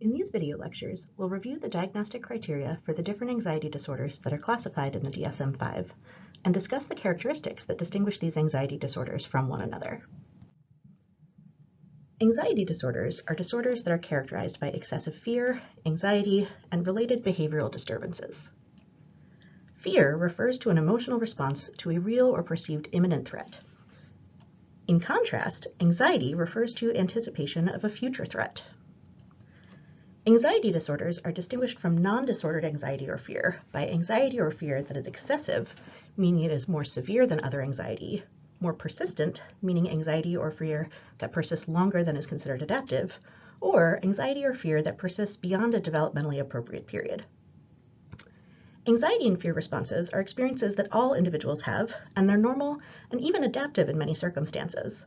In these video lectures, we'll review the diagnostic criteria for the different anxiety disorders that are classified in the DSM-5 and discuss the characteristics that distinguish these anxiety disorders from one another. Anxiety disorders are disorders that are characterized by excessive fear, anxiety, and related behavioral disturbances. Fear refers to an emotional response to a real or perceived imminent threat. In contrast, anxiety refers to anticipation of a future threat. Anxiety disorders are distinguished from non-disordered anxiety or fear by anxiety or fear that is excessive, meaning it is more severe than other anxiety, more persistent, meaning anxiety or fear that persists longer than is considered adaptive, or anxiety or fear that persists beyond a developmentally appropriate period. Anxiety and fear responses are experiences that all individuals have, and they're normal and even adaptive in many circumstances.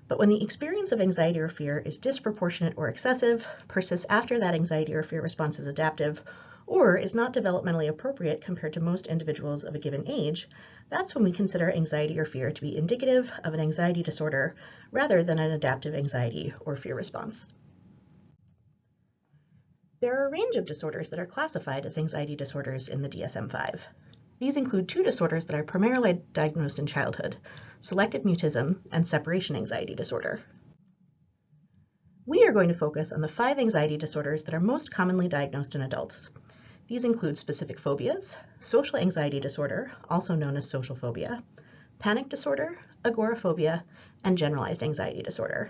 But when the experience of anxiety or fear is disproportionate or excessive, persists after that anxiety or fear response is adaptive, or is not developmentally appropriate compared to most individuals of a given age, that's when we consider anxiety or fear to be indicative of an anxiety disorder rather than an adaptive anxiety or fear response. There are a range of disorders that are classified as anxiety disorders in the DSM-5. These include two disorders that are primarily diagnosed in childhood: selective mutism and separation anxiety disorder. We are going to focus on the 5 anxiety disorders that are most commonly diagnosed in adults. These include specific phobias, social anxiety disorder, also known as social phobia, panic disorder, agoraphobia, and generalized anxiety disorder.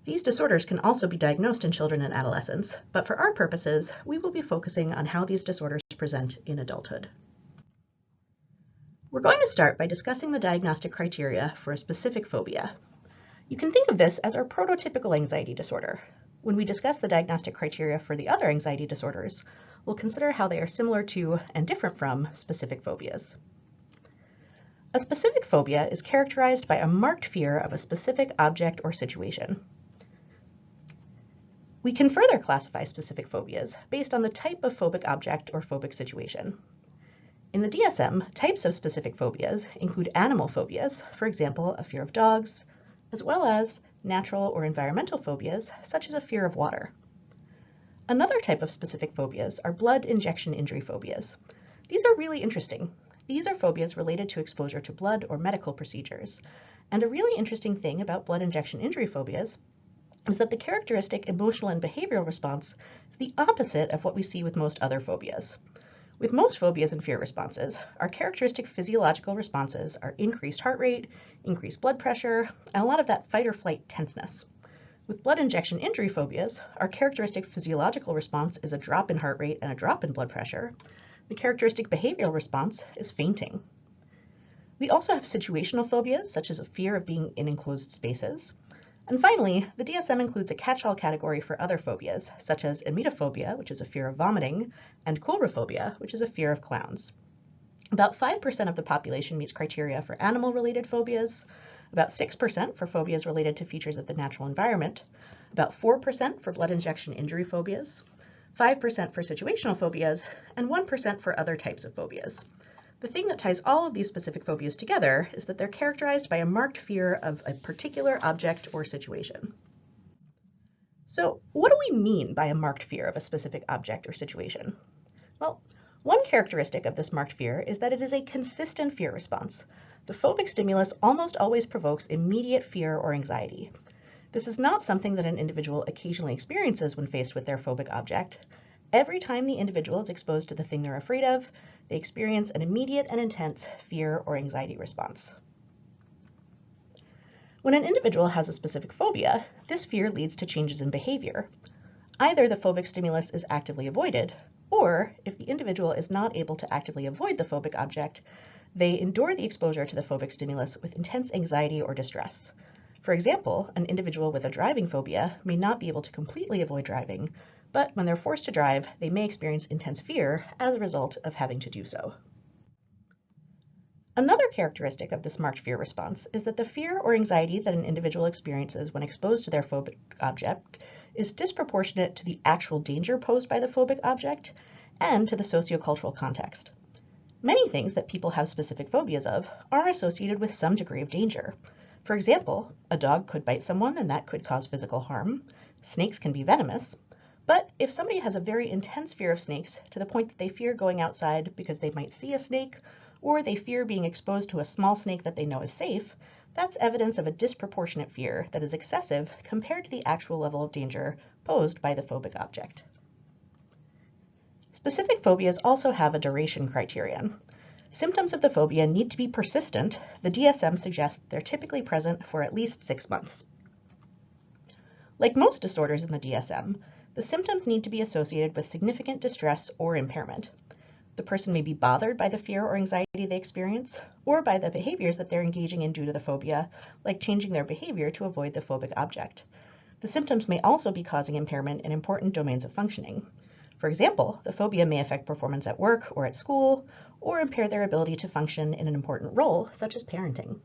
These disorders can also be diagnosed in children and adolescents, but for our purposes, we will be focusing on how these disorders present in adulthood. We're going to start by discussing the diagnostic criteria for a specific phobia. You can think of this as our prototypical anxiety disorder. When we discuss the diagnostic criteria for the other anxiety disorders, we'll consider how they are similar to and different from specific phobias. A specific phobia is characterized by a marked fear of a specific object or situation. We can further classify specific phobias based on the type of phobic object or phobic situation. In the DSM, types of specific phobias include animal phobias, for example, a fear of dogs, as well as natural or environmental phobias, such as a fear of water. Another type of specific phobias are blood injection injury phobias. These are really interesting. These are phobias related to exposure to blood or medical procedures. And a really interesting thing about blood injection injury phobias is that the characteristic emotional and behavioral response is the opposite of what we see with most other phobias. With most phobias and fear responses, our characteristic physiological responses are increased heart rate, increased blood pressure, and a lot of that fight or flight tenseness. With blood injection injury phobias, our characteristic physiological response is a drop in heart rate and a drop in blood pressure. The characteristic behavioral response is fainting. We also have situational phobias, such as a fear of being in enclosed spaces. And finally, the DSM includes a catch-all category for other phobias, such as emetophobia, which is a fear of vomiting, and coulrophobia, which is a fear of clowns. About 5% of the population meets criteria for animal-related phobias, about 6% for phobias related to features of the natural environment, about 4% for blood injection injury phobias, 5% for situational phobias, and 1% for other types of phobias. The thing that ties all of these specific phobias together is that they're characterized by a marked fear of a particular object or situation. So what do we mean by a marked fear of a specific object or situation? Well, one characteristic of this marked fear is that it is a consistent fear response. The phobic stimulus almost always provokes immediate fear or anxiety. This is not something that an individual occasionally experiences when faced with their phobic object. Every time the individual is exposed to the thing they're afraid of, they experience an immediate and intense fear or anxiety response. When an individual has a specific phobia, this fear leads to changes in behavior. Either the phobic stimulus is actively avoided, or if the individual is not able to actively avoid the phobic object, they endure the exposure to the phobic stimulus with intense anxiety or distress. For example, an individual with a driving phobia may not be able to completely avoid driving, but when they're forced to drive, they may experience intense fear as a result of having to do so. Another characteristic of this marked fear response is that the fear or anxiety that an individual experiences when exposed to their phobic object is disproportionate to the actual danger posed by the phobic object and to the sociocultural context. Many things that people have specific phobias of are associated with some degree of danger. For example, a dog could bite someone and that could cause physical harm. Snakes can be venomous. But if somebody has a very intense fear of snakes to the point that they fear going outside because they might see a snake, or they fear being exposed to a small snake that they know is safe, that's evidence of a disproportionate fear that is excessive compared to the actual level of danger posed by the phobic object. Specific phobias also have a duration criterion. Symptoms of the phobia need to be persistent. The DSM suggests they're typically present for at least 6 months. Like most disorders in the DSM, the symptoms need to be associated with significant distress or impairment. The person may be bothered by the fear or anxiety they experience, or by the behaviors that they're engaging in due to the phobia, like changing their behavior to avoid the phobic object. The symptoms may also be causing impairment in important domains of functioning. For example, the phobia may affect performance at work or at school, or impair their ability to function in an important role, such as parenting.